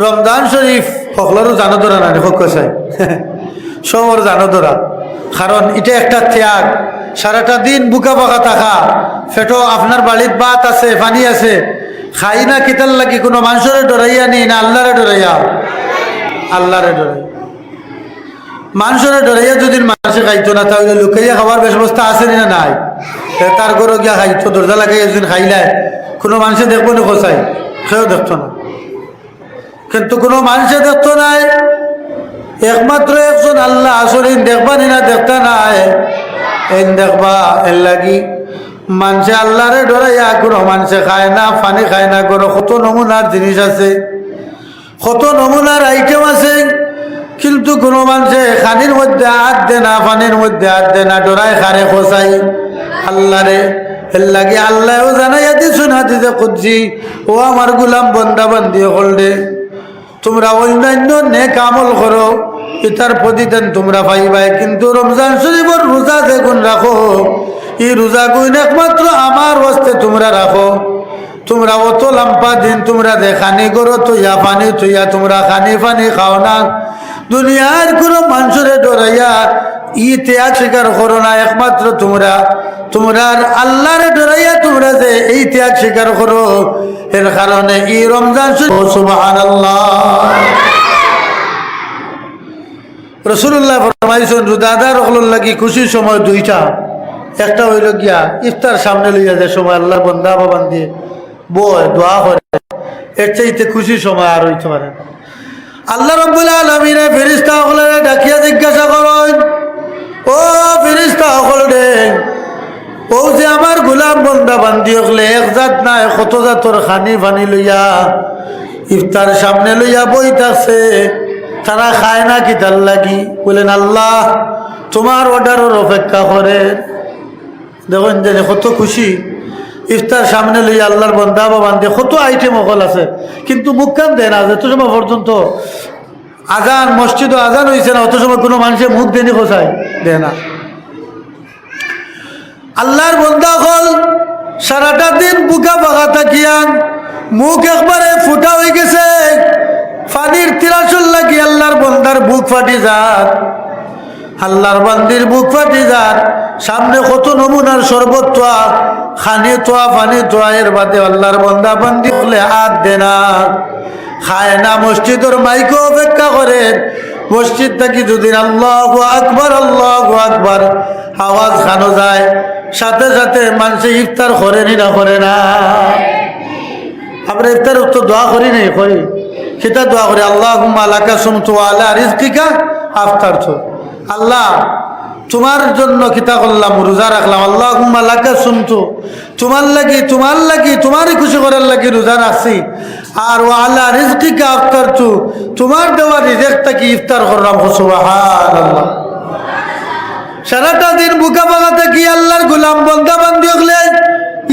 রমজান শরীফ সকলেরও জানো ধরা না হোক চাই সবর জানো ধরা, কারণ এটা একটা ত্যাগ। সারাটা দিন বুকা বাঁকা থাকা, ফেটো আপনার বাড়ির ভাত আছে, পানি আছে, খাই না কিতার লাগি কোনো মানুষের ডরাইয়া নি না আল্লাহরে ডরাইয়া? আল্লাহরে ডরাই। মানুষের ডরাইয়া যদি মানুষে খাইতো না তাহলে লুকাইয়া খাবার ব্যবস্থা আছে না নাই? তার ঘরে গিয়া খাইতো, দরজা লাগাই একদিন খাইলে কোনো মানুষে দেখবো না খোঁচাই, সেও দেখতো না। কিন্তু কোনো মানুষে দেখতো নাই, একমাত্র একজন আল্লাহ আসলে দেখবানি না দেখতা নাই এই দেখবা এর লাগি মানুষে আল্লাহরে ডরাইয়া কোনো মানুষে খায় না, পানি খায় না। কোনো কত নমুনার জিনিস আছে, কত নমুনার আইটেম আছে, কিন্তু কোনো মানুষে খানির মধ্যে হাত দে না, পানির মধ্যে হাত দে না, ডরাই খারে খোঁচাই আল্লাহরে। এর লাগে আল্লাহও জানাইয়া দিছুন হাদিসে কুদসি, ও আমার গোলাম বন্দা বান্দি হলডে, তোমরা অন্যান্য নেক আমল করো, এটার প্রতিদান তোমরা পাইবাই। কিন্তু রমজান শরীফের রোজা যেগুন রাখো, এই রোজা গুণ একমাত্র আমার হস্তে তোমরা রাখো। তোমরা অত লম্পা দিন তোমরা দেখানি করো, তুইয়া পানি তুইয়া তোমরা খানি পানি খাও না। দুনিয়ার কোনো মানুষের ডরাইয়া ই ত্যাগ স্বীকার করো না, একমাত্র তোমরা তোমরার আল্লাহরে ডরাইয়া তোমরা যে এই ত্যাগ স্বীকার করো, এর কারণে এই রমজান সুবহানাল্লাহ। রাসূলুল্লাহ ফরমাইছেন রোজাদার হলর লাগি খুশির সময় দুইটা, একটা হইল গিয়া ইফতার সামনে লইয়া যে সময় আল্লাহ বন্দা বাবান দিয়ে বয় দোয়া করে, এর চাইতে খুশির সময় আর হইতে পারে। আল্লাহ রাব্বুল আলামিন ফেরেশতা সকলরে ডাকিয়া জিজ্ঞাসা করেন, ও ফেরেশতা সকলরে, ও যে আমার গোলাম বন্দা বান্দি হলে এক জাত নাই কত জাতর খানি ফানি লইয়া ইফতার সামনে লইয়া বই থাকছে, তারা খায় না কি তার লাগি? বলেন আল্লাহ তোমার অর্ডারের অপেক্ষা করে। দেখুন যে কত খুশি, ইফতার সামনে লইয়া আল্লাহর বন্দা বাবান দিয়ে কত আইটেম অকল আছে, কিন্তু মুখ কান দেয় না। যত সময় পর্যন্ত আজান মসজিদও আজান হয়েছে না, অত সময় কোনো মানুষের মুখ দেনি খোঁচায় দেয় না। আল্লাহর বন্দা হল সারাটা দিন বুকা বাঁকা থাকিয়া মুখ একবারে ফুটা হয়ে গেছে, পানির তিরাসল লাগি আল্লাহর বন্দার বুক ফাটি যার, আল্লাহর বান্দির বুক ফাটি যার। সামনে কত নমুনার শরবত তোয়া, খানি তোয়া, পানি তোয়া, এর বাদে আল্লাহর বন্দা বান্দি হলে হাত দে না, খায় না। মসজিদের মাইকে অপেক্ষা করেন, মসজিদ থাকি দুদিন আল্লাহু আকবার আল্লাহু আকবার আওয়াজ খানো যায়, সাথে সাথে মানুষে ইফতার করেনি না করে না? আমরা ইফতার তো দোয়া করি নাই, করি সেটা দোয়া করি আল্লাহুম্মা লাকা সুমতু ওয়া আলা রিজকিকা আফতারতু। আল্লাহ তোমার জন্য কিতা করলাম, রোজা রাখলাম। আল্লাহুম্মা লাকা সুমতু, তোমার লাগি তোমারই খুশি করার লাগি রোজা রাখছি। আর ওয়া আলা রিজকিকা আফতারতু, তোমার দেওয়া রিজেক থেকে ইফতার করলাম। সুবহানাল্লাহ। সারাটা দিন বুকা বাঁকা থাকি আল্লাহর গোলাম বন্দা বান্দি হলে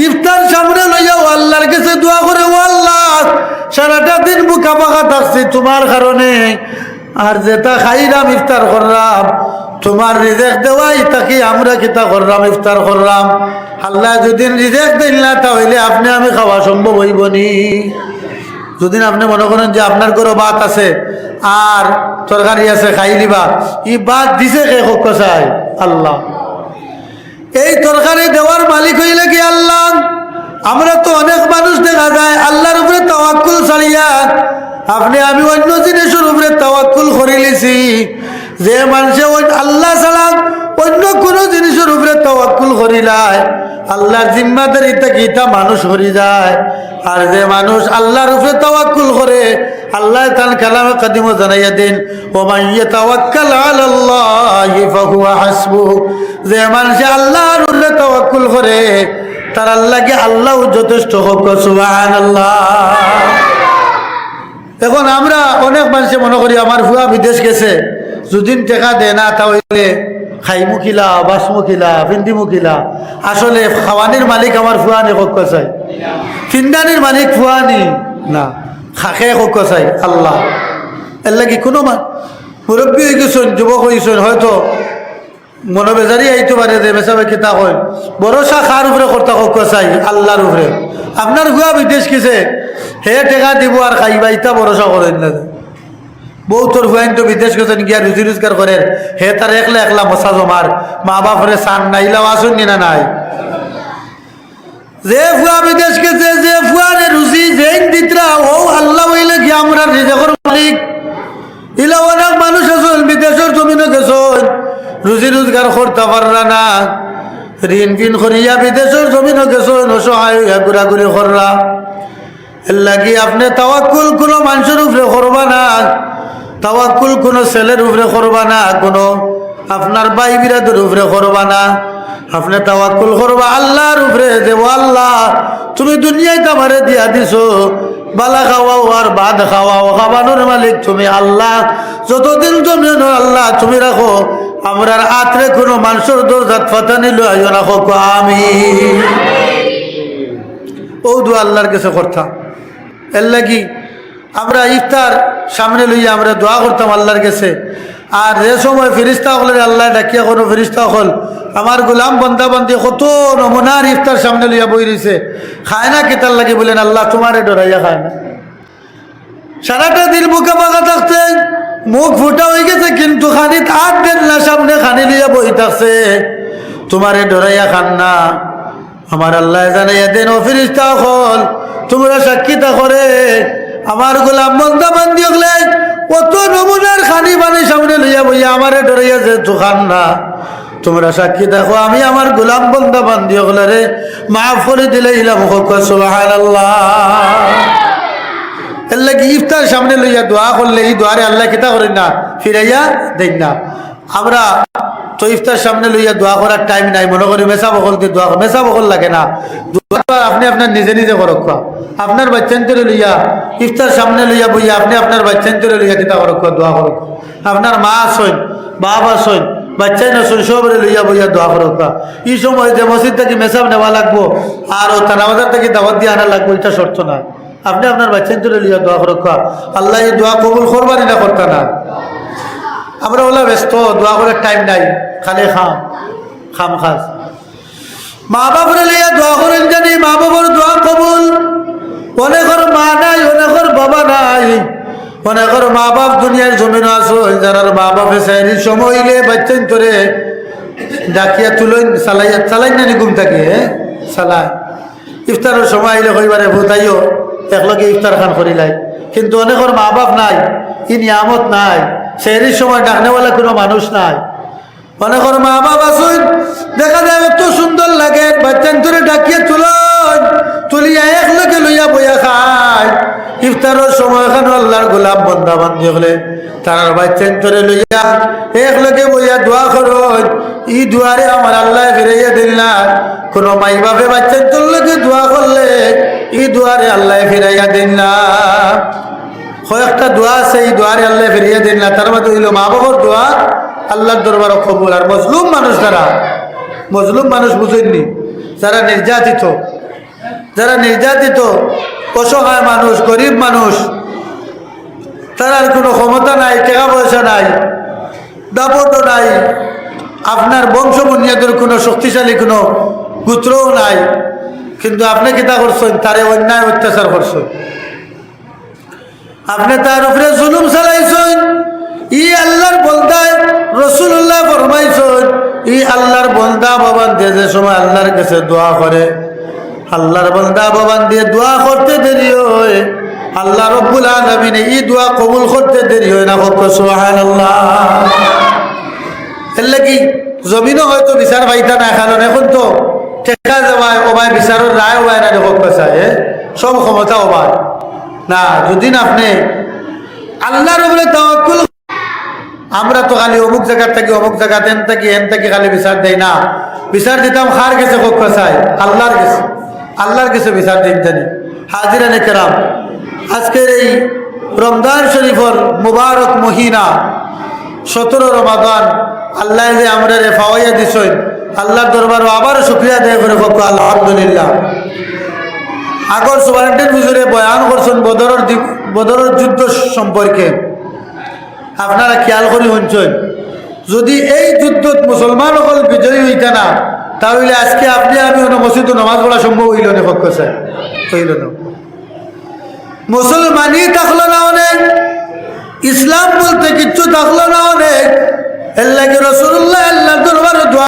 ইফতার সামনে লইয়াও আল্লাহর কাছে দোয়া করে, ও আল্লাহ সারাটা দিন বুকা বাঁকা থাকছি তোমার কারণে, আর যেটা খাইলাম ইফতার করলাম তোমার রিজেক দেওয়াই তাকে আমরা কিতা করলাম, ইফতার করলাম। আল্লাহ যদি রিজেক দিন না তাহলে আপনি আমি খাওয়া সম্ভব হইব নি? যদি আপনি মনে করেন যে আপনার ঘরে ভাত আছে আর তরকারি আছে খাই দিবা, ই ভাত দিছে কে হোক চাই? আল্লাহ। এই তরকারি দেওয়ার মালিক হইলে কি আল্লাহ? আমরা তো অনেক মানুষ দেখা যায় আল্লাহর উপরে তাওয়াক্কুল ছাড়িয়া আপনি আমি অন্য জিনিসের উপরে তাওয়াক্কুল করে লিছি। যে মানুষে আল্লাহ ছাড়া অন্য কোনো জিনিসের উপরে তাওয়াক্কুল করিলায় আল্লাহর জিম্মাদারি থেকে ইটা মানুষ হরি যায়। আর যে মানুষ আল্লাহর উপরে তাওয়াক্কুল করে আল্লাহ তার কালামে কাদিমও জানাইয়া দেন, ওয়া ইয়াতাওয়াক্কাল আলাল্লাহি ফাহুয়া হাসবুহ। যে মানুষ আল্লাহর উপরে তাওয়াক্কুল করে তার আল্লাহকে আল্লাহ যথেষ্ট হোক। সুবহানাল্লাহ। এখন আমরা অনেক মানুষে মনে করি আমার ভুয়া বিদেশ গেছে, যদিন টেকা দেয় না তাহলে খাইমু কিলা, বাসমু কিলা, পিন্দিমু কিলা। আসলে খাওয়ানির মালিক আমার ফুয়ানি হোক চাই, ফিন্দানির মালিক ফুয়ানি না, খাখে হোক চাই আল্লাহ। এর লাগি কোনো মুরব্বী হয়ে গেছেন, যুবক হয়েছেন, হয়তো মনোবেজারি আইতে পারে যে বেসাবে কিতা হয়, ভরসা খার উপরে করতে হোক চাই আল্লাহর উপরে। আপনার ভুয়া বিদেশ গেছে, হে টেকা দিব আর খাইবা, ইটা ভরসা করেন না। বউ তোর হুয়াইন তো বিদেশ গেছেন গিয়া রুজি রোজগার করেন, হে তার একলা একলা মশা জমার, মা বাপরে সান নাইলাও আসুন না নাই। যে ফুয়া বিদেশ গেছে, যে ফুয়ারে রুজি যেই দিতরা, ও আল্লাহ বইলে কি আমরা রিজেকর মালিক। ইলা অনেক মানুষ আছেন বিদেশের জমিনে গেছেন, রুজি রোজগার করতে পারলা না, ঋণ কিন করিয়া বিদেশের জমিনে গেছেন, অসহায় হইয়া ঘুরাঘুরি করলা। এর লাগি আপনি তাওয়াক্কুল কোনো মানুষের উপরে করবা না, তাওয়াক্কুল কোনো ছেলের উপরে করবা না, কোনো আপনার ভাই বিরাদের উপরে করবা না। আপনি তাওয়াক্কুল করবা আল্লাহর উপরে, যে আল্লাহ তুমি দুনিয়ায় আমারে দিয়া দিছো, বালা খাওয়াও আর ভাত খাওয়াও, খাওয়ানোর মালিক তুমি আল্লাহ, যতদিন তুমি আল্লাহ তুমি রাখো, আমরার আত্রে কোনো মানুষের দরজাত ফাতা নিল আইও না, হোক আমি ও দোয়া আল্লাহর কাছে করতাম। এর লাগি আমরা ইফতার সামনে লইয়া আমরা দোয়া করতাম আল্লাহর কাছে। আর যে সময় ফেরিস্তা হলের আল্লাহ ডাকিয়া কোনো ফেরিস্তা হল, আমার গোলাম বন্দা বন্দি কত নমুনার ইফতার সামনে লইয়া বই রয়েছে, খায় না কেতার লাগে বলেন আল্লাহ তোমারে ডরাইয়া খায় না। সারাটা দিন বুকে বাঁকা থাকছে, মুখ ফুটা হয়ে গেছে, কিন্তু খানি হাত দেন না, সামনে খানি লইয়া বই থাকছে, তোমারে ডরাইয়া খান না। আমার আল্লাহ জানাইয়া দেন, ও ফেরিস্তা হল তোমরা সাক্ষীতা করে আমার গোলাম বন্দা বান্দি হলে কত নমুনার খানি বানি সামনে লইয়া বইয়া আমারে ডরাইয়া যে খান না, তোমরা সাক্ষী দেখো আমি আমার গোলাম বন্দা বান্দি হলে রে মাফ করে দিলে ইলাম সুবহানাল্লাহ। এর লাগি ইফতার সামনে লইয়া দোয়া করলে এই দোয়ারে আল্লাহ কিতা করেন না, ফিরাইয়া দেন না। আমরা তো ইফতার সামনে লইয়া দোয়া করার টাইম নাই, মনে করি মেসা বকল দিয়ে দোয়া, মেসা বকল লাগে না, দোয়া আপনি আপনার নিজে নিজে করক্ষ। আপনার বাচ্চান্তরে লইয়া ইফতার সামনে লইয়া বইয়া আপনি আপনার বাচ্চান্তরে লইয়া কিতা করক্ষ, দোয়া করক্ষ। আপনার মা আসেন, বাপ আসেন, বাচ্চাই নসুন, সবরে লইয়া বইয়া দোয়া করক্ষ। এই সময় যে মসজিদ থেকে মেসাব নেওয়া লাগবো আর ও তানাবাজার থেকে দাওয়াত দিয়ে আনা লাগবো, এটা শর্ত না। আপনি আপনার বাচ্চান্তরে লইয়া দোয়া করক্ষ, আল্লাহ এই দোয়া কবুল করবারই না করতা না। আমরা ওলা ব্যস্ত, দোয়া করার টাইম নাই, খালি খাম খাস। মা বাপরে লইয়া দোয়া করেন জানি, মা বাবার দোয়া কবুল। অনেকের মা নাই, অনেকের বাবা নাই, অনেকের মা বাপ দুনিয়ার জমিন আসো, যারা মা বাপে চাইনি সময় হইলে বাচ্চান তোরে ডাকিয়া তুলেন চালাই নানি ঘুম থাকে, চালায়। ইফতারের সময় আইলে কইবারে ভূতাইও একলগে ইফতার খান করিলাই, কিন্তু অনেকের মা বাপ নাই, ই নিয়ামত নাই, সেহরির সময় ডাকনেওয়ালা কোনো মানুষ নাই। অনেকের মা বাপ আসুন, দেখা যায় এত সুন্দর লাগে, বাচ্চান তোরে ডাকিয়া তুলিয়া একলগে লইয়া বইয়া খায়। ইফতারের সময় এখানে আল্লাহর গোলাম বন্দা বান্দি হলে তার বাচ্চান তোরে লইয়া একলগে বইয়া দোয়া করো, ই দুয়ারে আমার আল্লাহ ফিরাইয়া দিল না। কোনো মাই বাপে বাচ্চান তোর লগে দোয়া করলে ই দুয়ারে আল্লাহ ফিরাইয়া দিল না। কয়েকটা দোয়া আছে এই দোয়ারে আল্লাহ ফিরিয়ে দেন না, তার মধ্যে হইল মা বাবার দোয়া আল্লাহর দরবার কবুল। আর মজলুম মানুষ যারা, মজলুম মানুষ বুঝেননি, যারা নির্যাতিত, যারা নির্যাতিত অসহায় মানুষ, গরিব মানুষ, তার কোনো ক্ষমতা নাই, টাকা পয়সা নাই, দাপটও নাই, আপনার বংশ বুনিয়াদের কোনো শক্তিশালী কোনো গোত্রও নাই, কিন্তু আপনি কিতা করছেন, তারে অন্যায় অত্যাচার করছেন, আপনি তার উপরে জুলুম চালাইছেন। ই আল্লাহর বন্দায় রাসূলুল্লাহ ফরমাইছেন, ই আল্লাহর বন্দা বাবান দিয়ে যে সময় আল্লাহর কাছে দোয়া করে, আল্লাহর বন্দা বাবান দিয়ে দোয়া করতে দেরি হয়, আল্লাহ রব্বুল আলামিন এই দোয়া কবুল করতে দেরি হয় না। সুবহানাল্লাহ। এর লাগি জমিনও হয়তো বিচার পাইতা না, কারণ এখন তো টেকা যাওয়ায় ওবায় বিচারের রায় ওবায় না, দেখো চায় সব ক্ষমতা ওবায় না। যদি না আপনি আল্লাহর উপরে তাওয়াক্কুল, আমরা তো খালি অমুক জায়গার থাকি অমুক জায়গা তেন থাকি এন থাকি খালি বিচার দেয় না, বিচার দিতাম কার গেছে কক্ষ চাই, আল্লাহর গেছে, আল্লাহর গেছে বিচার দিন জানি। হাজিরানে কেরাম, আজকের এই রমজান শরীফর মুবারক মহিনা 17 রমাদান আল্লাহ যে আমরা রে ফাওয়াইয়া দিছেন, আল্লাহর দরবারও আবারও শুকরিয়া দেয় করে কক্ষ আলহামদুলিল্লাহ। আগর সুবারেন্টের হুজুরে বয়ান করছেন বদরের যুদ্ধ সম্পর্কে, আপনারা খেয়াল করে শুনছেন। যদি এই যুদ্ধত মুসলমান সকল বিজয়ী হইতা না, তাহলে আজকে আপনি আমি মসজিদে নামাজ পড়া সম্ভব হইল না, পক্ষ চাই হইল না। মুসলমানই থাকলো না অনেক, ইসলাম বলতে কিচ্ছু থাকলো না অনেক,